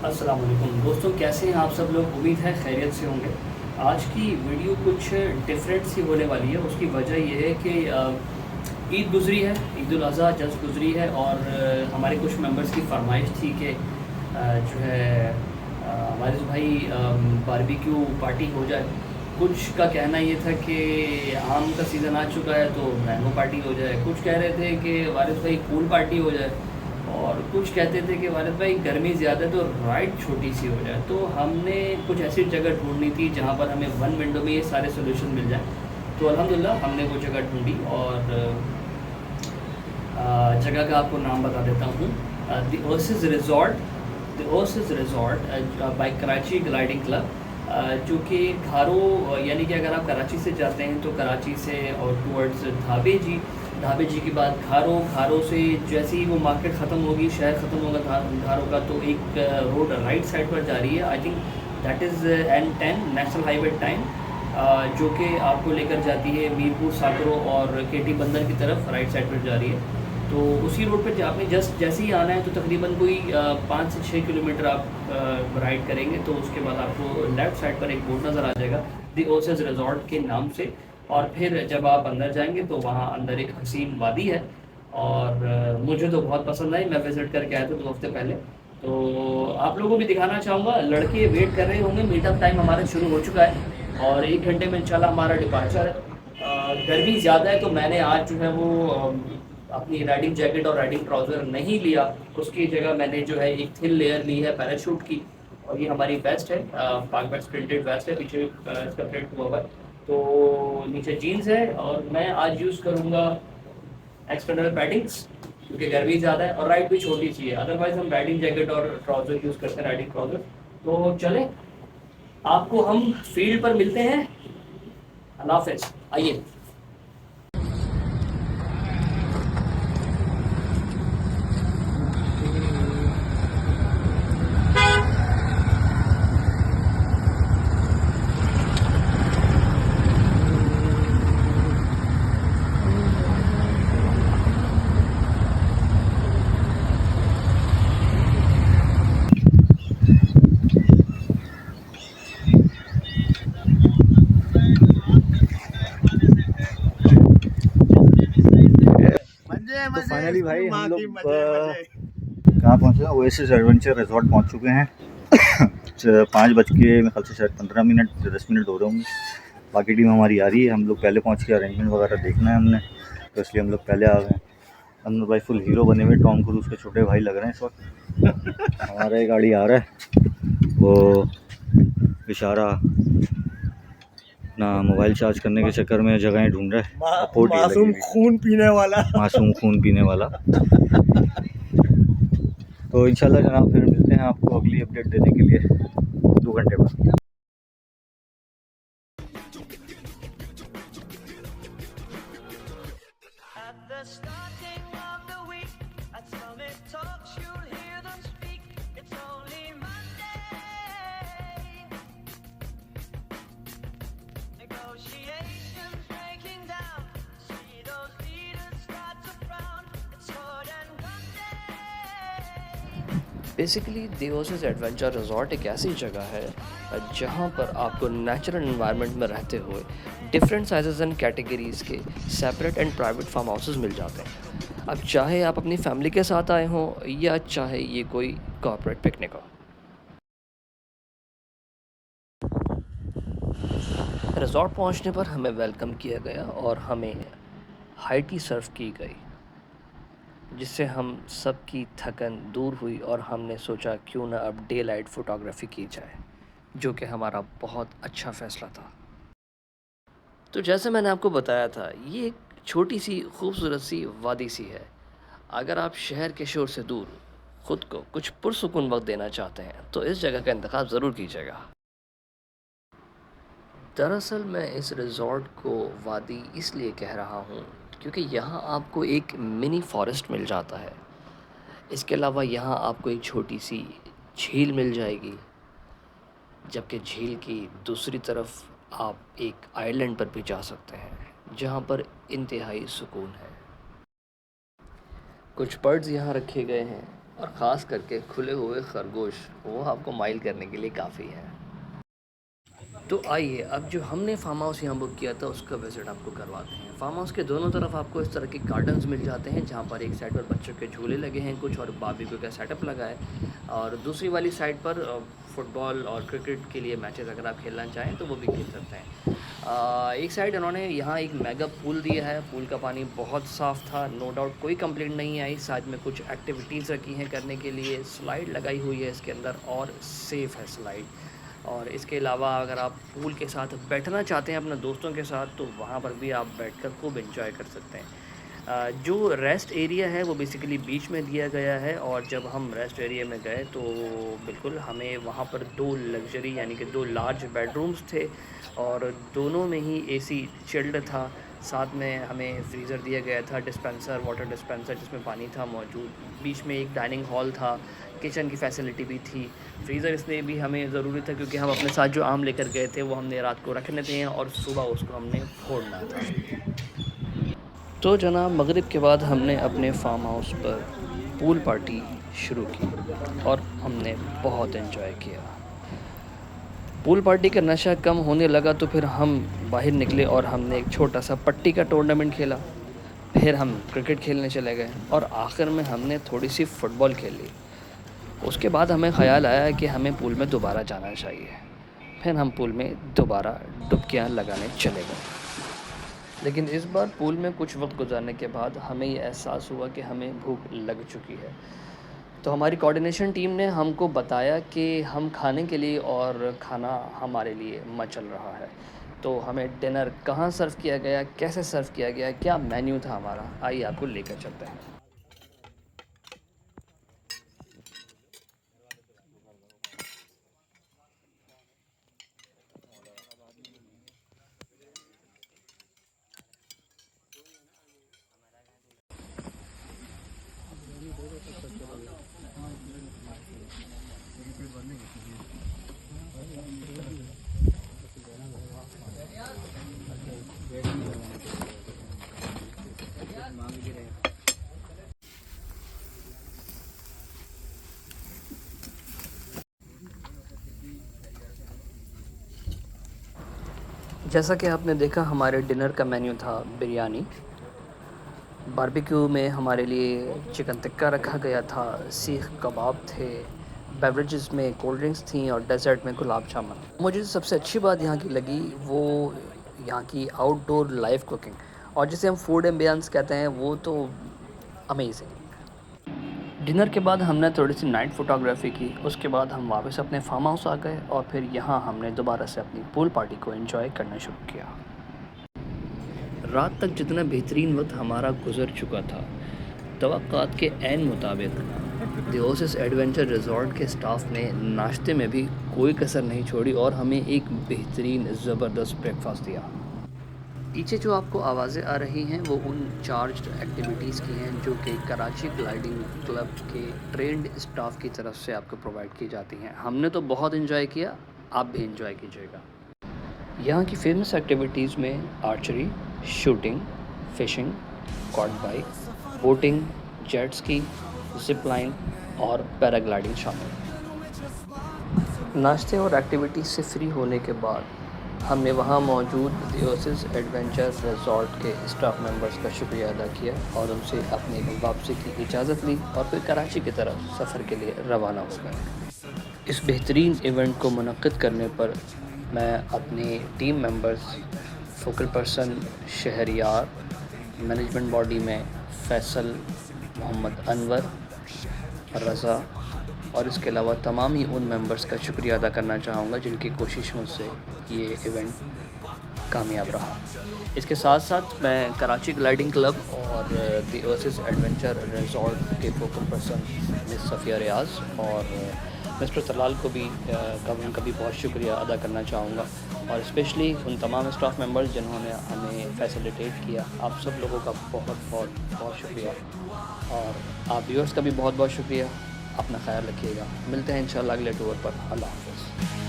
अस्सलाम वालेकुम दोस्तों, कैसे हैं आप सब लोग। उम्मीद है खैरियत से होंगे। आज की वीडियो कुछ डिफरेंट सी होने वाली है। उसकी वजह यह है कि ईद गुज़री है, ईद उल अज़हा जस्ट गुज़री है और हमारे कुछ मेंबर्स की फरमाइश थी कि जो है हमारे भाई बारबेक्यू पार्टी हो जाए। कुछ का कहना ये था कि आम का सीज़न आ चुका है तो मैंगो पार्टी हो जाए। कुछ कह रहे थे कि वारिस भाई पूल पार्टी हो जाए और कुछ कहते थे कि वारिस भाई गर्मी ज़्यादा है तो राइड छोटी सी हो जाए। तो हमने कुछ ऐसी जगह ढूंढनी थी जहाँ पर हमें 1 विंडो में ये सारे सोल्यूशन मिल जाएँ। तो अल्हम्दुलिल्लाह हमने वो जगह ढूंढी और जगह का आपको नाम बता देता हूँ। The Oasis resort by Karachi gliding club, जो कि घारो यानी कि अगर आप कराची से जाते हैं तो कराची से और टूवर्ड्स ढाबे जी के बाद घारो से जैसे ही वो मार्केट ख़त्म होगी, शहर ख़त्म होगा घारो का, तो एक रोड राइट साइड पर जा रही है। I think that is N10 national highway 10, जो कि आपको लेकर जाती है मीरपुर साकरो और केटी बंदर की तरफ राइट साइड पर जा रही है। तो उसी रोड पर आपने जस्ट जैसे ही आना है तो तकरीबन कोई 5 से 6 किलोमीटर आप राइड करेंगे तो उसके बाद आपको लेफ़्ट साइड पर एक बोर्ड नज़र आ जाएगा द ओसिस रिज़ॉर्ट के नाम से। और फिर जब आप अंदर जाएंगे तो वहाँ अंदर एक हसीन वादी है और मुझे तो बहुत पसंद आई। मैं विज़िट करके आया था 2 हफ्ते पहले। तो आप लोगों को भी दिखाना चाहूँगा। लड़के वेट कर रहे होंगे, मीटअप टाइम हमारा शुरू हो चुका है और 1 घंटे में इंशाल्लाह हमारा डिपार्चर है। गर्मी ज़्यादा है तो मैंने आज जो है वो अपनी राइडिंग जैकेट और राइडिंग ट्राउज़र नहीं लिया। उसकी जगह मैंने जो है एक थिन लेयर ली है पैराशूट की। और ये हमारी वेस्ट है, पाक वेस्ट प्रिंटेड वेस्ट है, पीछे इसका प्रिंट हुआ हुआ है। तो नीचे जीन्स है और मैं आज यूज़ करूँगा एक्सटर्नल पैडिंग्स क्योंकि गर्मी ज़्यादा है और राइड भी छोटी सी है। अदरवाइज़ हम राइडिंग जैकेट और ट्राउज़र यूज़ करते हैं, राइडिंग ट्राउज़र। तो चलें, आपको हम फील्ड पर मिलते हैं। अल्लाह हाफ़िज़। आइए। तो फाइनली भाई हम लोग कहाँ पहुँचे हैं? ओएसिस एडवेंचर रिजॉर्ट पहुँच चुके हैं। 5 बज के मेरे ख्याल से शायद 15 मिनट 10 मिनट हो रहे होंगे। बाकी टीम हमारी आ रही है। हम लोग पहले पहुँच के अरेंजमेंट वगैरह देखना है हमने, तो इसलिए हम लोग पहले आ गए। हम भाई फुल हीरो बने हुए, टॉम क्रूज के छोटे भाई लग रहे हैं इस वक्त। हमारा एक गाड़ी आ रहा है, वो इशारा ना मोबाइल चार्ज करने के चक्कर में जगहें ढूंढ रहा है। मासूम खून पीने वाला। तो इंशाल्लाह जनाब फिर मिलते हैं आपको अगली अपडेट देने के लिए 2 घंटे बाद। Basically the Oasis adventure resort एक ऐसी जगह है जहाँ पर आपको नेचुरल एनवायरनमेंट में रहते हुए डिफरेंट साइजेस एंड कैटेगरीज़ के separate and private farm houses मिल जाते हैं। अब चाहे आप अपनी फैमिली के साथ आए हों या चाहे ये कोई कॉर्पोरेट पिकनिक हो। रिज़ॉर्ट पहुँचने पर हमें वेलकम किया गया और हमें हाई टी सर्व की गई, जिससे हम सब की थकन दूर हुई और हमने सोचा क्यों ना अब डे लाइट फ़ोटोग्राफ़ी की जाए, जो कि हमारा बहुत अच्छा फ़ैसला था। तो जैसे मैंने आपको बताया था, ये एक छोटी सी खूबसूरत सी वादी सी है। अगर आप शहर के शोर से दूर ख़ुद को कुछ पुरसुकून वक्त देना चाहते हैं तो इस जगह का इंतखाब ज़रूर कीजिएगा। दरअसल मैं इस रिज़ॉर्ट को वादी इसलिए कह रहा हूँ क्योंकि यहाँ आपको एक मिनी फॉरेस्ट मिल जाता है। इसके अलावा यहाँ आपको एक छोटी सी झील मिल जाएगी, जबकि झील की दूसरी तरफ आप एक आइलैंड पर भी जा सकते हैं जहाँ पर इंतहाई सुकून है। कुछ बर्ड्स यहाँ रखे गए हैं और ख़ास करके खुले हुए खरगोश, वो आपको माइल करने के लिए काफ़ी है। तो आइए अब जो हमने फार्म हाउस यहाँ बुक किया था उसका विज़िट आपको करवाते हैं। फार्म हाउस के दोनों तरफ आपको इस तरह के गार्डन्स मिल जाते हैं, जहाँ पर एक साइड पर बच्चों के झूले लगे हैं कुछ, और बारबेक्यू का सेटअप लगा है, और दूसरी वाली साइड पर फुटबॉल और क्रिकेट के लिए मैचेस अगर आप खेलना चाहें तो वो भी खेल सकते हैं। एक साइड इन्होंने यहाँ एक मेगा पूल दिया है, पूल का पानी बहुत साफ़ था, नो डाउट कोई कंप्लेंट नहीं आई। साथ में कुछ एक्टिविटीज़ रखी हैं करने के लिए, स्लाइड लगाई हुई है इसके अंदर और सेफ़ है स्लाइड। और इसके अलावा अगर आप पूल के साथ बैठना चाहते हैं अपने दोस्तों के साथ, तो वहाँ पर भी आप बैठकर खूब एंजॉय कर सकते हैं। जो रेस्ट एरिया है वो बेसिकली बीच में दिया गया है, और जब हम रेस्ट एरिया में गए तो बिल्कुल हमें वहाँ पर 2 लग्जरी यानी कि 2 लार्ज बेडरूम्स थे, और दोनों में ही एसी चिल्ड था। साथ में हमें फ्रीज़र दिया गया था, डिस्पेंसर, वाटर डिस्पेंसर जिसमें पानी था मौजूद। बीच में एक डाइनिंग हॉल था, किचन की फैसिलिटी भी थी। फ्रीज़र इसलिए भी हमें ज़रूरी था क्योंकि हम अपने साथ जो आम लेकर गए थे वो हमने रात को रखने थे और सुबह उसको हमने फोड़ना था। तो जनाब मगरिब के बाद हमने अपने फार्म हाउस पर पूल पार्टी शुरू की और हमने बहुत एंजॉय किया। पूल पार्टी का नशा कम होने लगा तो फिर हम बाहर निकले और हमने एक छोटा सा पट्टी का टूर्नामेंट खेला। फिर हम क्रिकेट खेलने चले गए और आखिर में हमने थोड़ी सी फ़ुटबॉल खेल ली। उसके बाद हमें ख़याल आया कि हमें पूल में दोबारा जाना चाहिए। फिर हम पूल में दोबारा डुबकियाँ लगाने चले गए। लेकिन इस बार पूल में कुछ वक्त गुजारने के बाद हमें ये एहसास हुआ कि हमें भूख लग चुकी है। तो हमारी कोऑर्डिनेशन टीम ने हमको बताया कि हम खाने के लिए, और खाना हमारे लिए मचल रहा है। तो हमें डिनर कहाँ सर्व किया गया, कैसे सर्व किया गया, क्या मेन्यू था हमारा, आइए आपको लेकर चलते हैं। जैसा कि आपने देखा हमारे डिनर का मेन्यू था बिरयानी, बारबेक्यू में हमारे लिए चिकन टिक्का रखा गया था, सीख कबाब थे, बेवरेजेस में कोल्ड ड्रिंक्स थी और डेज़र्ट में गुलाब जामुन। मुझे सबसे अच्छी बात यहाँ की लगी वो यहाँ की आउटडोर लाइव कुकिंग, और जिसे हम फूड एम्बियंस कहते हैं, वो तो अमेजिंग। डिनर के बाद हमने थोड़ी सी नाइट फ़ोटोग्राफी की। उसके बाद हम वापस अपने फार्म हाउस आ गए और फिर यहाँ हमने दोबारा से अपनी पूल पार्टी को एंजॉय करना शुरू किया। रात तक जितना बेहतरीन वक्त हमारा गुजर चुका था, तवक्कात के ऐन मुताबिक द ओसिस एडवेंचर रिज़ॉर्ट के स्टाफ ने नाश्ते में भी कोई कसर नहीं छोड़ी और हमें एक बेहतरीन ज़बरदस्त ब्रेकफास्ट दिया। पीछे जो आपको आवाज़ें आ रही हैं वो उन चार्ज्ड एक्टिविटीज़ की हैं जो कि कराची ग्लाइडिंग क्लब के ट्रेंड स्टाफ की तरफ से आपको प्रोवाइड की जाती हैं। हमने तो बहुत एंजॉय किया, आप भी एंजॉय कीजिएगा। यहाँ की फेमस एक्टिविटीज़ में archery, shooting, phishing, quad bike, boating, jet ski, zip line और पैराग्लाइडिंग शामिल। नाश्ते और एक्टिविटीज़ से फ्री होने के बाद हमने वहाँ मौजूद द ओसिस एडवेंचर रिज़ॉर्ट के स्टाफ मेंबर्स का शुक्रिया अदा किया और उनसे अपनी वापसी की इजाज़त ली और फिर कराची की तरफ सफ़र के लिए रवाना हो गए। इस बेहतरीन इवेंट को मुनक्किद करने पर मैं अपने team members, focal person Shahryar, management body में फ़ैसल, मोहम्मद अनवर, रज़ा और इसके अलावा तमाम ही उन मेंबर्स का शुक्रिया अदा करना चाहूँगा जिनकी कोशिशों से ये इवेंट कामयाब रहा। इसके साथ साथ मैं कराची ग्लाइडिंग क्लब और द ओसिस एडवेंचर रिज़ॉर्ट के फोकल पर्सन मिस सफ़िया रियाज़ और मिस्टर तलाल को भी उनका भी बहुत शुक्रिया अदा करना चाहूँगा, और स्पेशली उन तमाम स्टाफ मेंबर्स जिन्होंने हमें फैसिलिटेट किया। आप सब लोगों का बहुत बहुत बहुत शुक्रिया, और आप व्यूअर्स का भी बहुत बहुत शुक्रिया। अपना ख्याल रखिएगा, मिलते हैं इंशाल्लाह अगले टूर पर। अल्लाह हाफ़िज़।